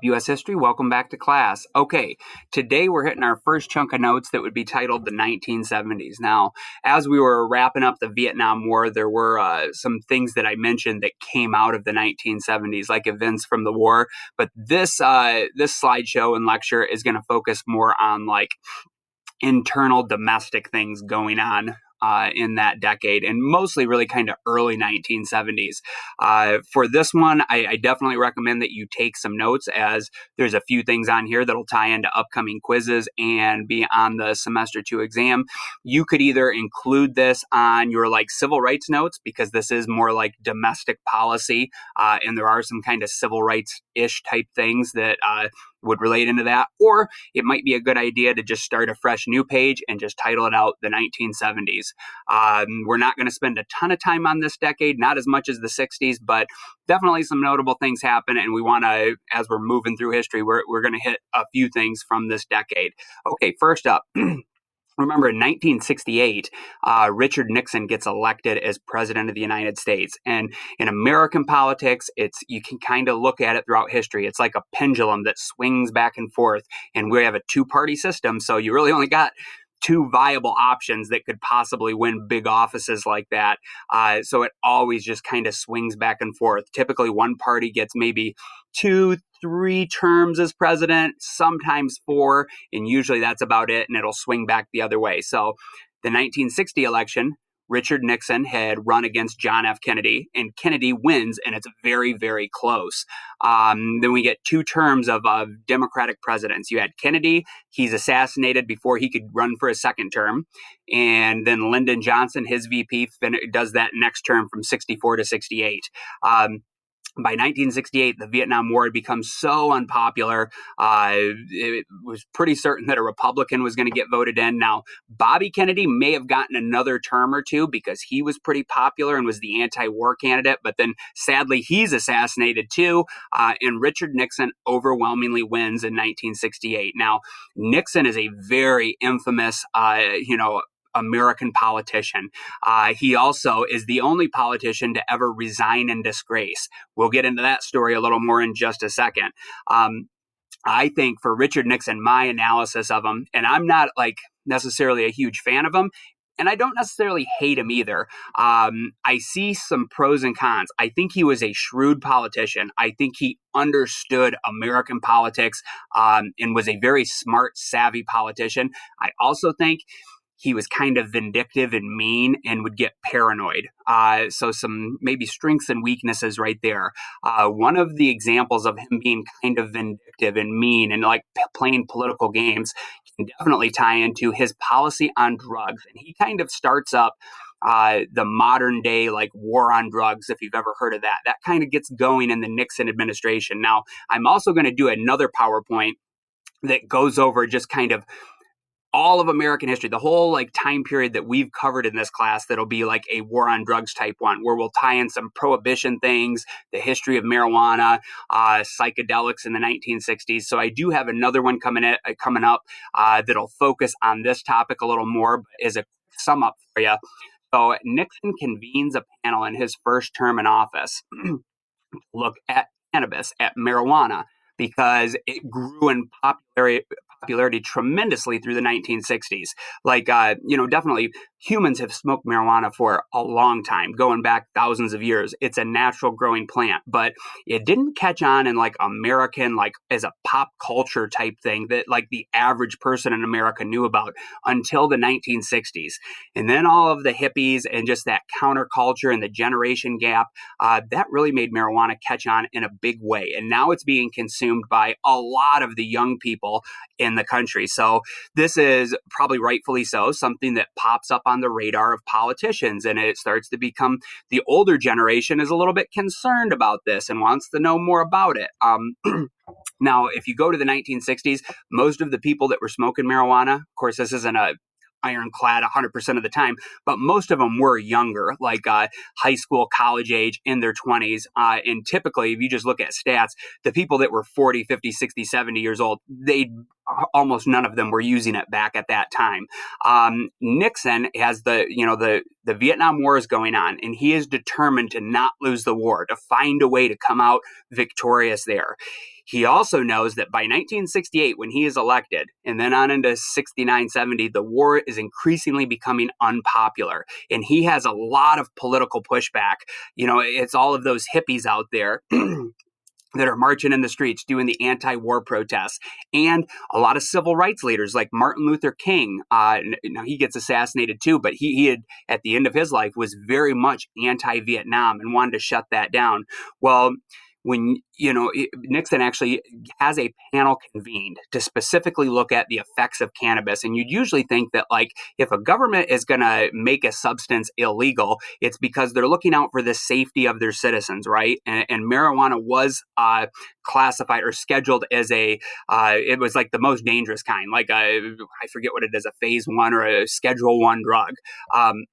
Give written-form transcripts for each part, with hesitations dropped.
U.S. History? Welcome back to class. Okay, today we're hitting our first chunk of notes that would be titled the 1970s. Now, as we were wrapping up the Vietnam War, there were some things that I mentioned that came out of the 1970s, like events from the war. But this slideshow and lecture is going to focus more on like internal domestic things going on in that decade, and mostly really kind of early 1970s. For this one, I definitely recommend that you take some notes, as there's a few things on here that'll tie into upcoming quizzes and be on the semester 2 exam. You could either include this on your like civil rights notes, because this is more like domestic policy, and there are some kind of civil rights-ish type things that would relate into that, or it might be a good idea to just start a fresh new page and just title it out the 1970s. We're not going to spend a ton of time on this decade, not as much as the 60s, but definitely some notable things happen, and we want to, as we're moving through history, we're going to hit a few things from this decade. Okay, first up. Remember, in 1968, Richard Nixon gets elected as president of the United States. And in American politics, you can kind of look at it throughout history. It's like a pendulum that swings back and forth. And we have a two-party system, so you really only got two viable options that could possibly win big offices like that. So it always just kind of swings back and forth. Typically, one party gets maybe 2-3 terms as president, sometimes 4, and usually that's about it, and it'll swing back the other way. So the 1960 election, Richard Nixon had run against John F. Kennedy, and Kennedy wins, and it's very, very close. Then we get 2 terms of Democratic presidents. You had Kennedy, he's assassinated before he could run for a second term. And then Lyndon Johnson, his VP, does that next term from 64 to 68. By 1968, the Vietnam War had become so unpopular, it was pretty certain that a Republican was going to get voted in. Now, Bobby Kennedy may have gotten another term or two because he was pretty popular and was the anti-war candidate, but then sadly he's assassinated too, and Richard Nixon overwhelmingly wins in 1968. Now, Nixon is a very infamous, American politician. He also is the only politician to ever resign in disgrace. We'll get into that story a little more in just a second. I think for Richard Nixon, my analysis of him, and I'm not like necessarily a huge fan of him, and I don't necessarily hate him either. I see some pros and cons. I think he was a shrewd politician. I think he understood American politics, and was a very smart, savvy politician. I also think he was kind of vindictive and mean and would get paranoid. So some maybe strengths and weaknesses right there. One of the examples of him being kind of vindictive and mean and like playing political games can definitely tie into his policy on drugs. And he kind of starts up the modern day like war on drugs, if you've ever heard of that. That kind of gets going in the Nixon administration. Now, I'm also going to do another PowerPoint that goes over just kind of all of American history, the whole like time period that we've covered in this class, that'll be like a war on drugs type one, where we'll tie in some prohibition things, the history of marijuana, psychedelics in the 1960s. So I do have another one coming up that'll focus on this topic a little more, but as a sum up for you. So Nixon convenes a panel in his first term in office to look at cannabis, at marijuana, because it grew in popularity tremendously through the 1960s. Like, definitely humans have smoked marijuana for a long time, going back thousands of years. It's a natural growing plant, but it didn't catch on in like American, like as a pop culture type thing that like the average person in America knew about until the 1960s. And then all of the hippies and just that counterculture and the generation gap, that really made marijuana catch on in a big way. And now it's being consumed by a lot of the young people in the country. So this is probably rightfully so something that pops up on the radar of politicians, and it starts to become the older generation is a little bit concerned about this and wants to know more about it. Now, if you go to the 1960s, most of the people that were smoking marijuana, of course, this isn't a ironclad 100% of the time, but most of them were younger, like high school, college age, in their 20s. And typically, if you just look at stats, the people that were 40, 50, 60, 70 years old, almost none of them were using it back at that time. Nixon has the Vietnam War is going on, and he is determined to not lose the war, to find a way to come out victorious there. He also knows that by 1968, when he is elected, and then on into 69, 70, the war is increasingly becoming unpopular. And he has a lot of political pushback. It's all of those hippies out there that are marching in the streets doing the anti-war protests, and a lot of civil rights leaders like Martin Luther King. He gets assassinated too, but he had, at the end of his life, was very much anti-Vietnam and wanted to shut that down. Well, when Nixon actually has a panel convened to specifically look at the effects of cannabis, and you'd usually think that, like, if a government is going to make a substance illegal, it's because they're looking out for the safety of their citizens, right? And marijuana was classified or scheduled as it was like the most dangerous kind, like I forget what it is, a phase 1 or a schedule 1 drug. Um,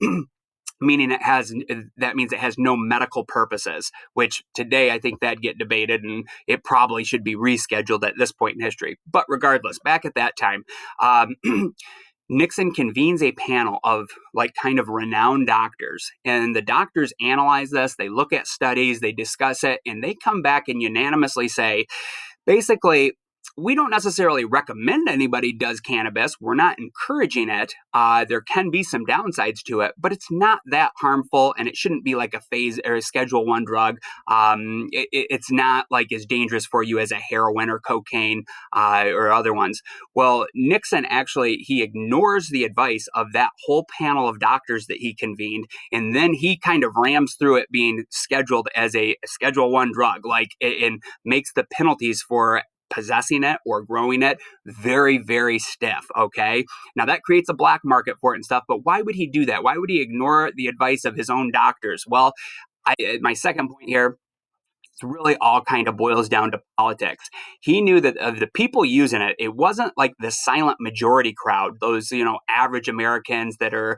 Meaning that means it has no medical purposes, which today I think that'd get debated, and it probably should be rescheduled at this point in history. But regardless, back at that time, um, Nixon convenes a panel of, like, kind of renowned doctors, and the doctors analyze this, they look at studies, they discuss it, and they come back and unanimously say, basically, we don't necessarily recommend anybody does cannabis. We're not encouraging it. There can be some downsides to it, but it's not that harmful, and it shouldn't be like a phase or a Schedule 1 drug. It's not like as dangerous for you as a heroin or cocaine or other ones. Well, Nixon actually, he ignores the advice of that whole panel of doctors that he convened, and then he kind of rams through it being scheduled as a Schedule 1 drug, and makes the penalties for possessing it or growing it very, very stiff. Okay. Now that creates a black market for it and stuff, but why would he do that? Why would he ignore the advice of his own doctors? Well, my second point here, really all kind of boils down to politics. He knew that of the people using it, it wasn't like the silent majority crowd, those, average Americans that are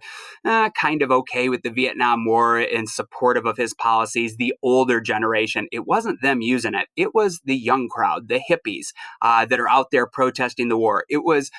kind of okay with the Vietnam War and supportive of his policies, the older generation. It wasn't them using it. It was the young crowd, the hippies that are out there protesting the war. It was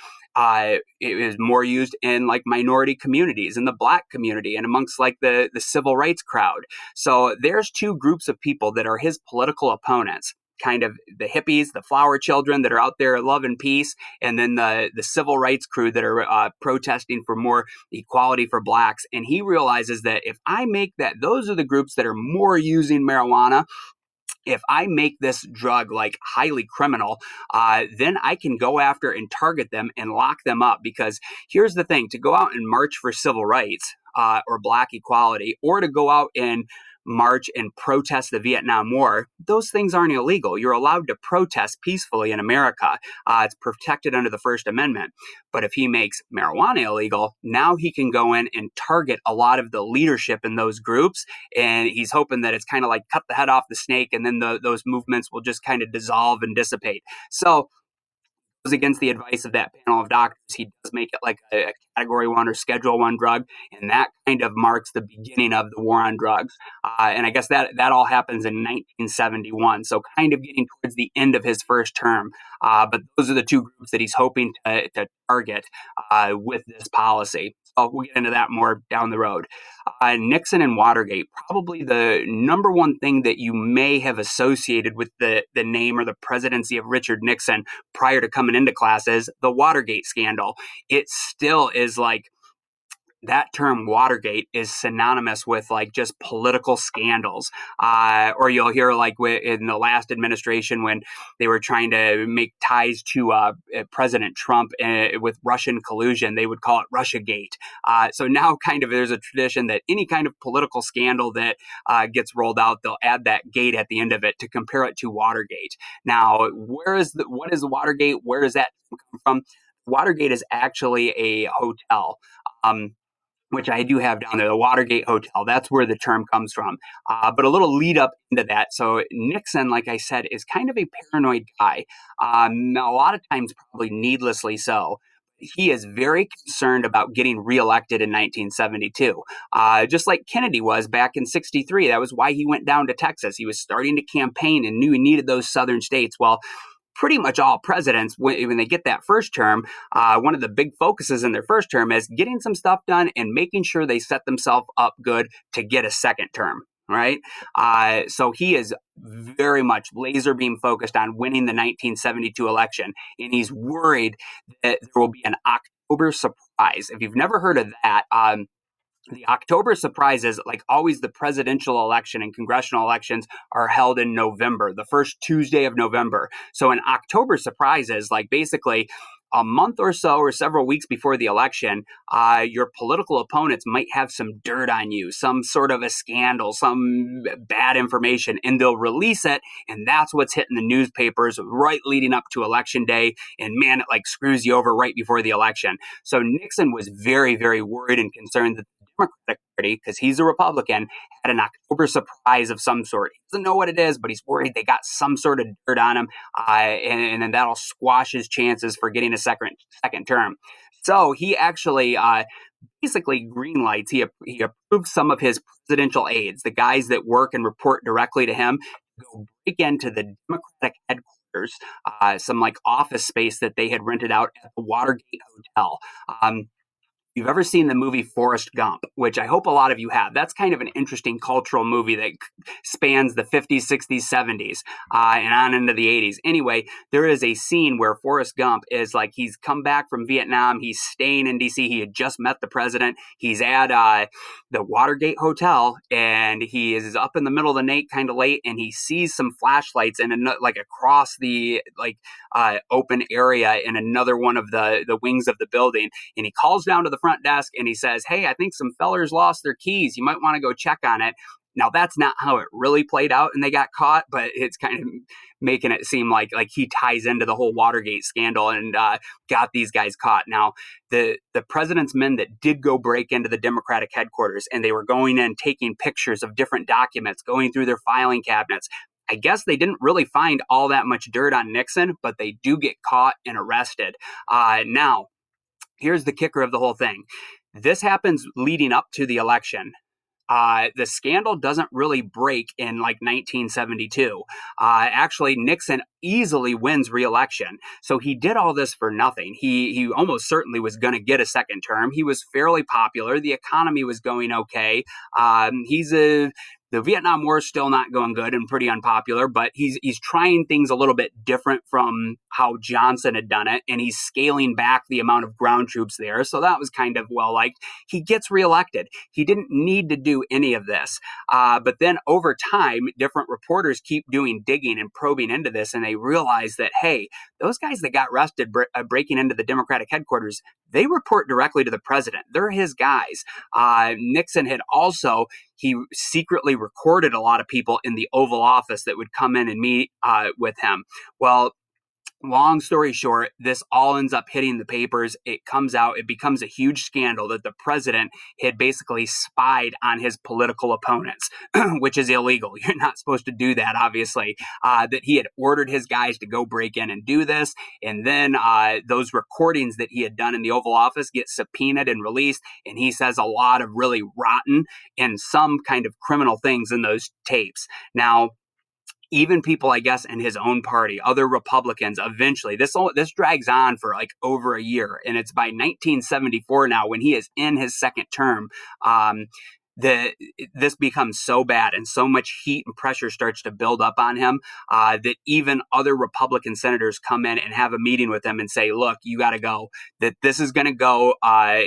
more used in, like, minority communities, in the black community, and amongst, like, the civil rights crowd. So there's two groups of people that are his political opponents. Kind of the hippies, the flower children that are out there love and peace, and then the civil rights crew that are protesting for more equality for blacks. And he realizes that if I make that, those are the groups that are more using marijuana. If I make this drug, like, highly criminal, then I can go after and target them and lock them up. Because here's the thing, to go out and march for civil rights or black equality, or to go out and march and protest the Vietnam War, those things aren't illegal. You're allowed to protest peacefully in America. It's protected under the First Amendment. But if he makes marijuana illegal, now he can go in and target a lot of the leadership in those groups, and he's hoping that it's kind of like cut the head off the snake, and then those movements will just kind of dissolve and dissipate. So against the advice of that panel of doctors, he does make it like a Category 1 or Schedule 1 drug, and that kind of marks the beginning of the war on drugs. And I guess that all happens in 1971, so kind of getting towards the end of his first term. But those are the two groups that he's hoping to target with this policy. So we'll get into that more down the road. Nixon and Watergate, probably the number one thing that you may have associated with the name or the presidency of Richard Nixon prior to coming into class, is the Watergate scandal. It still is, like, that term Watergate is synonymous with, like, just political scandals. Or you'll hear, like, in the last administration when they were trying to make ties to President Trump with Russian collusion, they would call it Russiagate. So now kind of there's a tradition that any kind of political scandal that gets rolled out, they'll add that gate at the end of it to compare it to Watergate. Now, what is Watergate? Where does that come from? Watergate is actually a hotel. Which I do have down there, the Watergate Hotel. That's where the term comes from. But a little lead up into that. So Nixon, like I said, is kind of a paranoid guy. A lot of times, probably needlessly so. He is very concerned about getting reelected in 1972, just like Kennedy was back in 63. That was why he went down to Texas. He was starting to campaign and knew he needed those southern states. Well, pretty much all presidents, when they get that first term, one of the big focuses in their first term is getting some stuff done and making sure they set themselves up good to get a second term. right? So he is very much laser beam focused on winning the 1972 election, and he's worried that there will be an October surprise. If you've never heard of that, the October surprise is like always the presidential election and congressional elections are held in November, the first Tuesday of November. So an October surprise is like basically a month or so or several weeks before the election, your political opponents might have some dirt on you, some sort of a scandal, some bad information, and they'll release it. And that's what's hitting the newspapers right leading up to election day. And man, it like screws you over right before the election. So Nixon was very, very worried and concerned that Democratic Party, because he's a Republican, had an October surprise of some sort. He doesn't know what it is, but he's worried they got some sort of dirt on him, and then that'll squash his chances for getting a second term. So he actually basically green lights. He approved some of his presidential aides, the guys that work and report directly to him, to go break into the Democratic headquarters, some like office space that they had rented out at the Watergate Hotel. You've ever seen the movie Forrest Gump, which I hope a lot of you have. That's kind of an interesting cultural movie that spans the 50s, 60s, 70s, and on into the 80s. Anyway, there is a scene where Forrest Gump is like, he's come back from Vietnam. He's staying in D.C. He had just met the president. He's at the Watergate Hotel, and he is up in the middle of the night, kind of late, and he sees some flashlights and like across the open area in another one of the wings of the building. And he calls down to the front desk and he says, "Hey, I think some fellers lost their keys. You might want to go check on it." Now, that's not how it really played out and they got caught, but it's kind of making it seem like he ties into the whole Watergate scandal and got these guys caught. Now, the president's men that did go break into the Democratic headquarters, and they were going in, taking pictures of different documents, going through their filing cabinets. I guess they didn't really find all that much dirt on Nixon, but they do get caught and arrested. Now, here's the kicker of the whole thing. This happens leading up to the election. The scandal doesn't really break in like 1972. Actually, Nixon easily wins re-election. So he did all this for nothing. He almost certainly was going to get a second term. He was fairly popular. The economy was going okay. The Vietnam War is still not going good and pretty unpopular, but he's trying things a little bit different from how Johnson had done it, and he's scaling back the amount of ground troops there. So that was kind of well liked. He gets reelected. He didn't need to do any of this. But then over time, different reporters keep doing digging and probing into this, and they realize that, hey, those guys that got arrested breaking into the Democratic headquarters, they report directly to the president. They're his guys. Nixon had also, he secretly recorded a lot of people in the Oval Office that would come in and meet with him. Well, long story short, this all ends up hitting the papers. It comes out, it becomes a huge scandal that the president had basically spied on his political opponents, which is illegal. You're not supposed to do that, obviously. That he had ordered his guys to go break in and do this. And then those recordings that he had done in the Oval Office get subpoenaed and released. And he says a lot of really rotten and some kind of criminal things in those tapes. Now, even people, I guess, in his own party, other Republicans, eventually, this drags on for like over a year. And it's by 1974 now, when he is in his second term, this becomes so bad and so much heat and pressure starts to build up on him that even other Republican senators come in and have a meeting with him and say, look, you got to go, that this is going to go,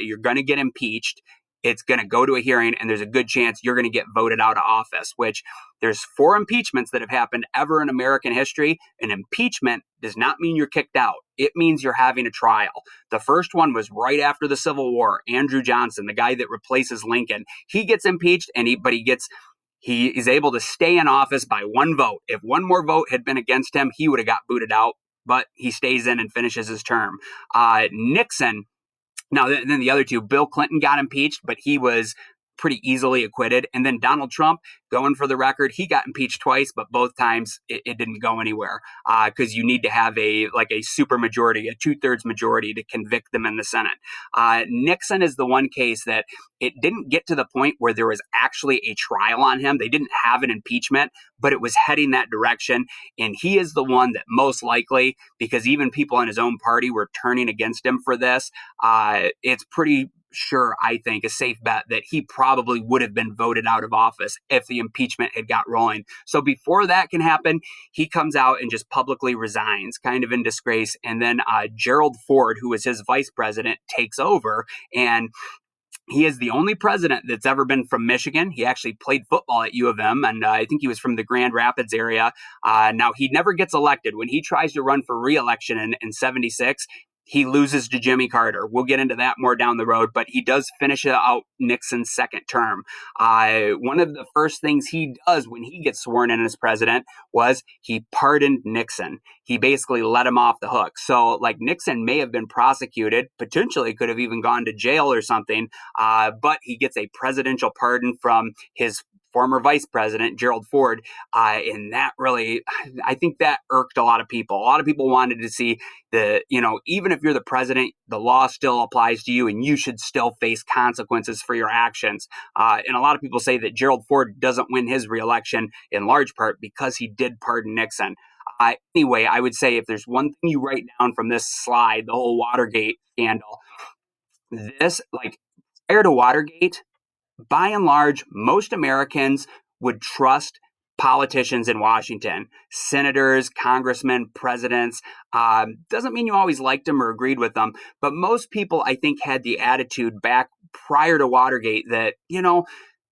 you're going to get impeached. It's going to go to a hearing, and there's a good chance you're going to get voted out of office, which there's 4 impeachments that have happened ever in American history. An impeachment does not mean you're kicked out. It means you're having a trial. The first one was right after the Civil War. Andrew Johnson, the guy that replaces Lincoln, he gets impeached, and he is able to stay in office by 1 vote. If 1 more vote had been against him, he would have got booted out, but he stays in and finishes his term. Nixon. Now, then the other 2, Bill Clinton got impeached, but he was pretty easily acquitted. And then Donald Trump, going for the record, he got impeached twice, but both times it didn't go anywhere because you need to have a super majority, a 2/3 majority to convict them in the Senate. Nixon is the one case that it didn't get to the point where there was actually a trial on him. They didn't have an impeachment, but it was heading that direction. And he is the one that most likely, because even people in his own party were turning against him for this, it's pretty sure, I think, a safe bet that he probably would have been voted out of office if the impeachment had got rolling. So before that can happen, he comes out and just publicly resigns, kind of in disgrace. And then Gerald Ford, who was his vice president, takes over. And he is the only president that's ever been from Michigan. He actually played football at U of M, and I think he was from the Grand Rapids area. Now, he never gets elected. When he tries to run for re-election in 76, he loses to Jimmy Carter. We'll get into that more down the road, but he does finish out Nixon's second term. One of the first things he does when he gets sworn in as president was he pardoned Nixon. He basically let him off the hook. So, like, Nixon may have been prosecuted, potentially could have even gone to jail or something, but he gets a presidential pardon from his former vice president, Gerald Ford. And that really, I think that irked a lot of people. A lot of people wanted to see even if you're the president, the law still applies to you and you should still face consequences for your actions. And a lot of people say that Gerald Ford doesn't win his reelection in large part because he did pardon Nixon. Anyway, I would say if there's one thing you write down from this slide, the whole Watergate scandal, prior to Watergate, by and large, most Americans would trust politicians in Washington, senators, congressmen, presidents. Doesn't mean you always liked them or agreed with them, but most people, I think, had the attitude back prior to Watergate that,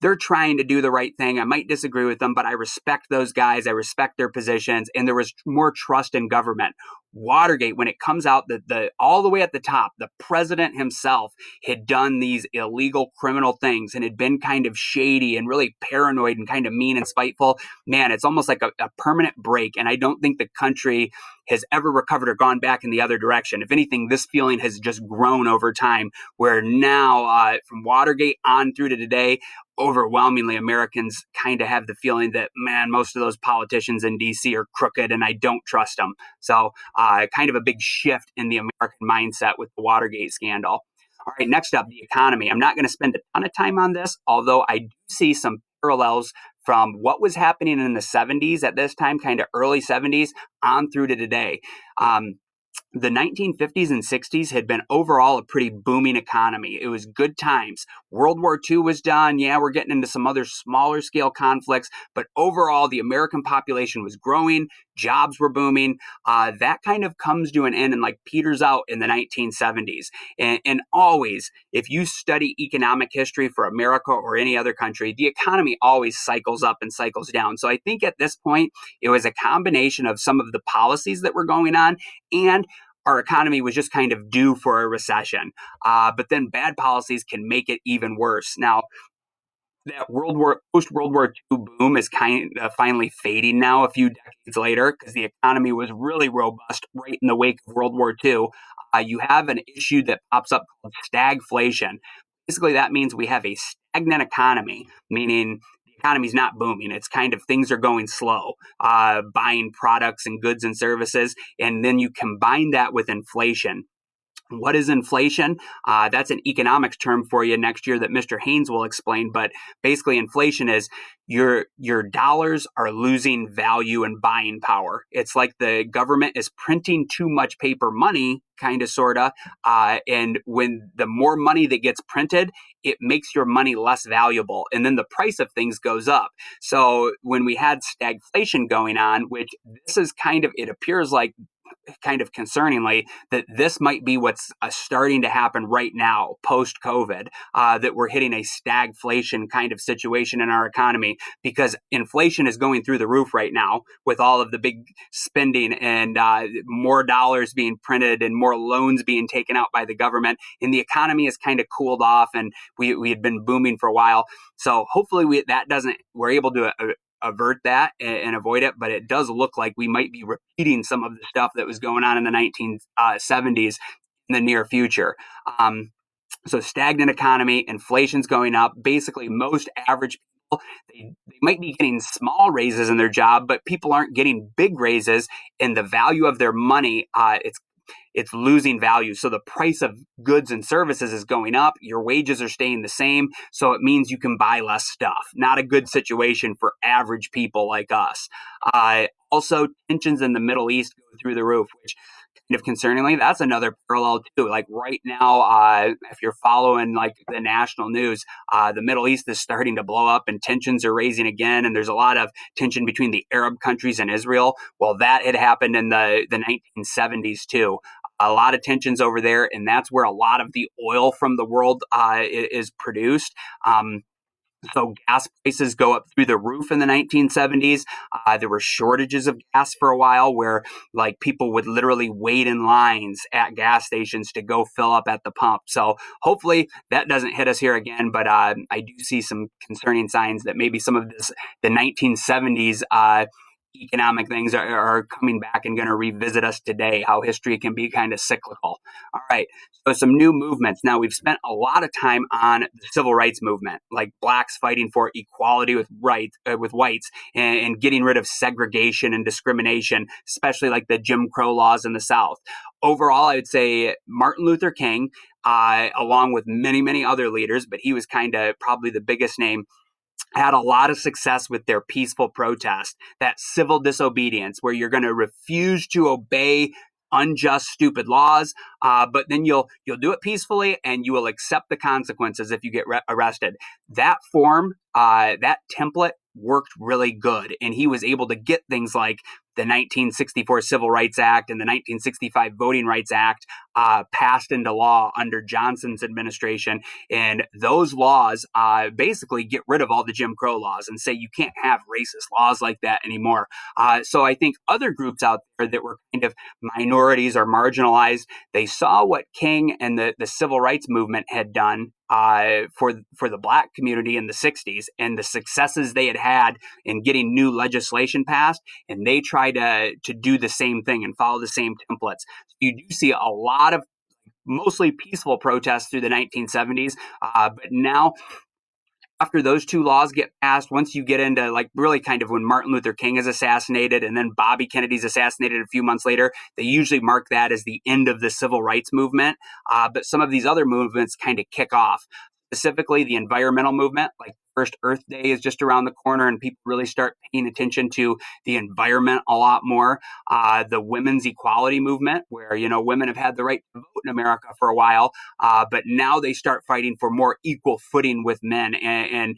they're trying to do the right thing. I might disagree with them, but I respect those guys. I respect their positions. And there was more trust in government. Watergate, when it comes out that all the way at the top, the president himself had done these illegal criminal things and had been kind of shady and really paranoid and kind of mean and spiteful. Man, it's almost like a permanent break. And I don't think the country has ever recovered or gone back in the other direction. If anything, this feeling has just grown over time, where now from Watergate on through to today, overwhelmingly Americans kind of have the feeling that, man, most of those politicians in DC are crooked and I don't trust them. So kind of a big shift in the American mindset with the Watergate scandal. All right, next up, the economy. I'm not going to spend a ton of time on this, although I do see some parallels from what was happening in the 70s at this time, kind of early 70s, on through to today. The 1950s and 60s had been overall a pretty booming economy. It was good times. World War II was done. Yeah, we're getting into some other smaller scale conflicts, but overall, the American population was growing. Jobs were booming. That kind of comes to an end and peters out in the 1970s. And always, if you study economic history for America or any other country, the economy always cycles up and cycles down. So I think at this point, it was a combination of some of the policies that were going on, and our economy was just kind of due for a recession. But then bad policies can make it even worse. Now, that post World War II boom is kind of finally fading now a few decades later, because the economy was really robust right in the wake of World War II. You have an issue that pops up called stagflation. Basically, that means we have a stagnant economy, meaning the economy's not booming. It's kind of things are going slow, buying products and goods and services, and then you combine that with inflation. What is inflation? That's an economics term for you next year that Mr. Haynes will explain. But basically, inflation is your dollars are losing value and buying power. It's like the government is printing too much paper money, kind of, sort of. And when the more money that gets printed, it makes your money less valuable. And then the price of things goes up. So when we had stagflation going on, which this is kind of, it appears like, kind of concerningly, that this might be what's starting to happen right now post COVID, that we're hitting a stagflation kind of situation in our economy, because inflation is going through the roof right now with all of the big spending and more dollars being printed and more loans being taken out by the government, and the economy has kind of cooled off, and we had been booming for a while. So hopefully we're able to avert that and avoid it, but it does look like we might be repeating some of the stuff that was going on in the 1970s in the near future. So stagnant economy, inflation's going up. Basically, most average people, they might be getting small raises in their job, but people aren't getting big raises, and the value of their money, it's losing value. So the price of goods and services is going up. Your wages are staying the same. So it means you can buy less stuff. Not a good situation for average people like us. Also, tensions in the Middle East go through the roof, which kind of concerningly, that's another parallel too. Like right now, if you're following like the national news, the Middle East is starting to blow up and tensions are raising again. And there's a lot of tension between the Arab countries and Israel. Well, that had happened in the 1970s too. A lot of tensions over there, and that's where a lot of the oil from the world is produced. So gas prices go up through the roof in the 1970s. There were shortages of gas for a while where like people would literally wait in lines at gas stations to go fill up at the pump. So hopefully that doesn't hit us here again. But I do see some concerning signs that maybe some of the 1970s economic things are coming back and going to revisit us today, how history can be kind of cyclical. All right. So some new movements. Now we've spent a lot of time on the civil rights movement, like blacks fighting for equality with with whites and getting rid of segregation and discrimination, especially like the Jim Crow laws in the South. Overall, I would say Martin Luther King, along with many, many other leaders, but he was kind of probably the biggest name, had a lot of success with their peaceful protest, that civil disobedience where you're going to refuse to obey unjust, stupid laws, but then you'll do it peacefully and you will accept the consequences if you get arrested. That form, that template worked really good, and he was able to get things like the 1964 Civil Rights Act and the 1965 Voting Rights Act passed into law under Johnson's administration. And those laws basically get rid of all the Jim Crow laws and say you can't have racist laws like that anymore. So I think other groups out there that were kind of minorities or marginalized, they saw what King and the civil rights movement had done for the black community in the 60s and the successes they had in getting new legislation passed, and they try to do the same thing and follow the same templates. So you do see a lot of mostly peaceful protests through the 1970s, but now after those two laws get passed, once you get into like really kind of when Martin Luther King is assassinated and then Bobby Kennedy's assassinated a few months later, they usually mark that as the end of the civil rights movement. But some of these other movements kind of kick off. Specifically, the environmental movement, like First Earth Day is just around the corner, and people really start paying attention to the environment a lot more. The women's equality movement, where women have had the right to vote in America for a while, but now they start fighting for more equal footing with men and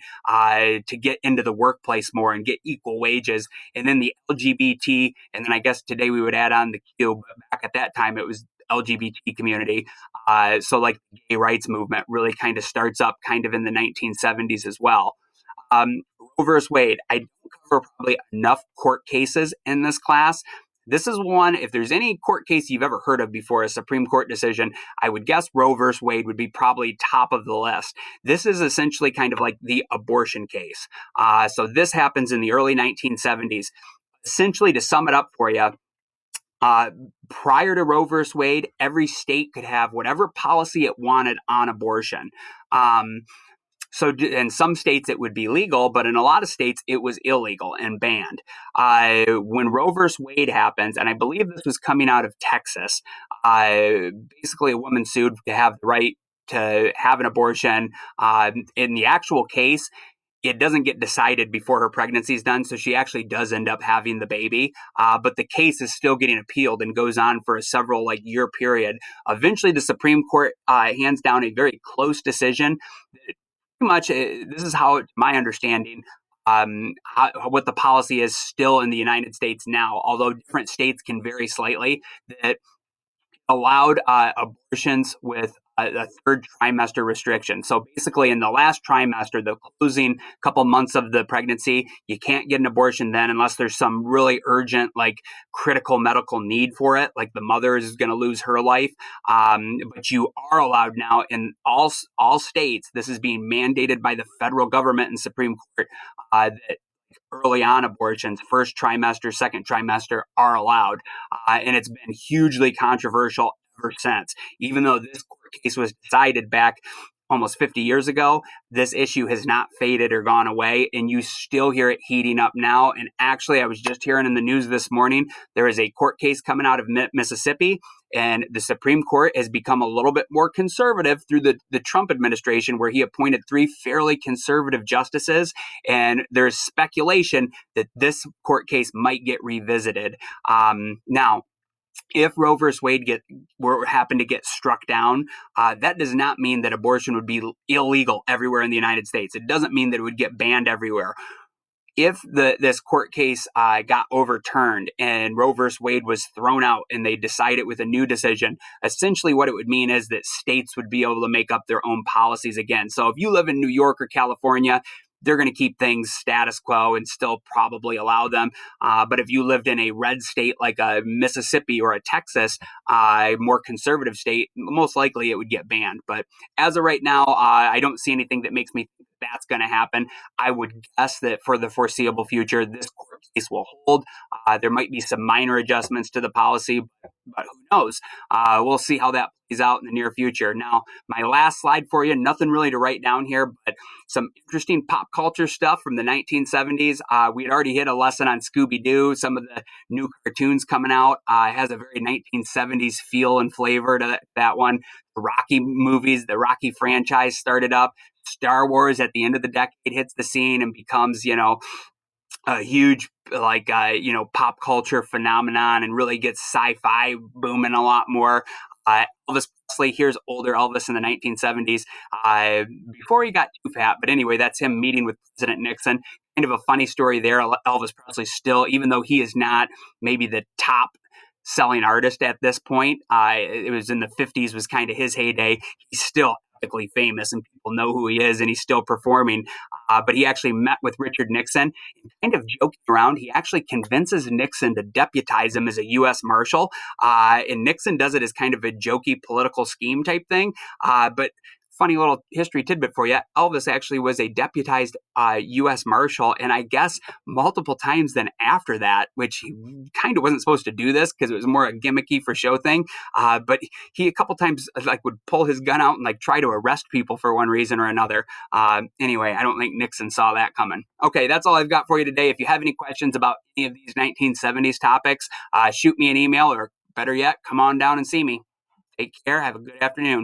to get into the workplace more and get equal wages. And then the LGBT, and then I guess today we would add on the Q, but back at that time it was LGBT community. So like the gay rights movement really kind of starts up kind of in the 1970s as well. Roe versus Wade, I don't cover probably enough court cases in this class. This is one, if there's any court case you've ever heard of before, a Supreme Court decision, I would guess Roe versus Wade would be probably top of the list. This is essentially kind of like the abortion case. So this happens in the early 1970s. Essentially, to sum it up for you, prior to Roe versus Wade, every state could have whatever policy it wanted on abortion. So in some states it would be legal, but in a lot of states it was illegal and banned. When Roe versus Wade happens, and I believe this was coming out of Texas, basically a woman sued to have the right to have an abortion. In the actual case, it doesn't get decided before her pregnancy is done, so she actually does end up having the baby. But the case is still getting appealed and goes on for a several year period. Eventually, the Supreme Court hands down a very close decision. Pretty much, this is how my understanding. What the policy is still in the United States now, although different states can vary slightly, that allowed abortions with a third trimester restriction. So basically, in the last trimester, the closing couple months of the pregnancy, you can't get an abortion then unless there's some really urgent, critical medical need for it, like the mother is going to lose her life. But you are allowed now in all states. This is being mandated by the federal government and Supreme Court that early on abortions, first trimester, second trimester, are allowed. And it's been hugely controversial ever since. Even though this court case was decided back almost 50 years ago, this issue has not faded or gone away, and you still hear it heating up now. And actually, I was just hearing in the news this morning, there is a court case coming out of Mississippi, and the Supreme Court has become a little bit more conservative through the Trump administration, where he appointed 3 fairly conservative justices, and there's speculation that this court case might get revisited. Now, if Roe versus Wade happened to get struck down, that does not mean that abortion would be illegal everywhere in the United States. It doesn't mean that it would get banned everywhere. If this court case got overturned and Roe versus Wade was thrown out and they decided with a new decision, essentially what it would mean is that states would be able to make up their own policies again. So if you live in New York or California, they're going to keep things status quo and still probably allow them. But if you lived in a red state like a Mississippi or a Texas, more conservative state, most likely it would get banned. But as of right now, I don't see anything that makes me think that's going to happen. I would guess that for the foreseeable future, this court case will hold. There might be some minor adjustments to the policy, but who knows? We'll see how that plays out in the near future. Now, my last slide for you, nothing really to write down here, but some interesting pop culture stuff from the 1970s. We had already hit a lesson on Scooby-Doo. Some of the new cartoons coming out has a very 1970s feel and flavor to that one. The Rocky movies, the Rocky franchise started up. Star Wars at the end of the decade hits the scene and becomes, a huge pop culture phenomenon and really gets sci-fi booming a lot more. Elvis Presley, here's older Elvis in the 1970s, before he got too fat. But anyway, that's him meeting with President Nixon. Kind of a funny story there. Elvis Presley still, even though he is not maybe the top selling artist at this point, it was in the 50s was kind of his heyday. He's still epically famous and people know who he is and he's still performing. But he actually met with Richard Nixon and kind of joking around. He actually convinces Nixon to deputize him as a U.S. Marshal. And Nixon does it as kind of a jokey political scheme type thing. But funny little history tidbit for you. Elvis actually was a deputized U.S. Marshal, and I guess multiple times then after that, which he kind of wasn't supposed to do this because it was more a gimmicky for show thing. But he a couple times would pull his gun out and try to arrest people for one reason or another. Anyway, I don't think Nixon saw that coming. Okay, that's all I've got for you today. If you have any questions about any of these 1970s topics, shoot me an email or better yet, come on down and see me. Take care. Have a good afternoon.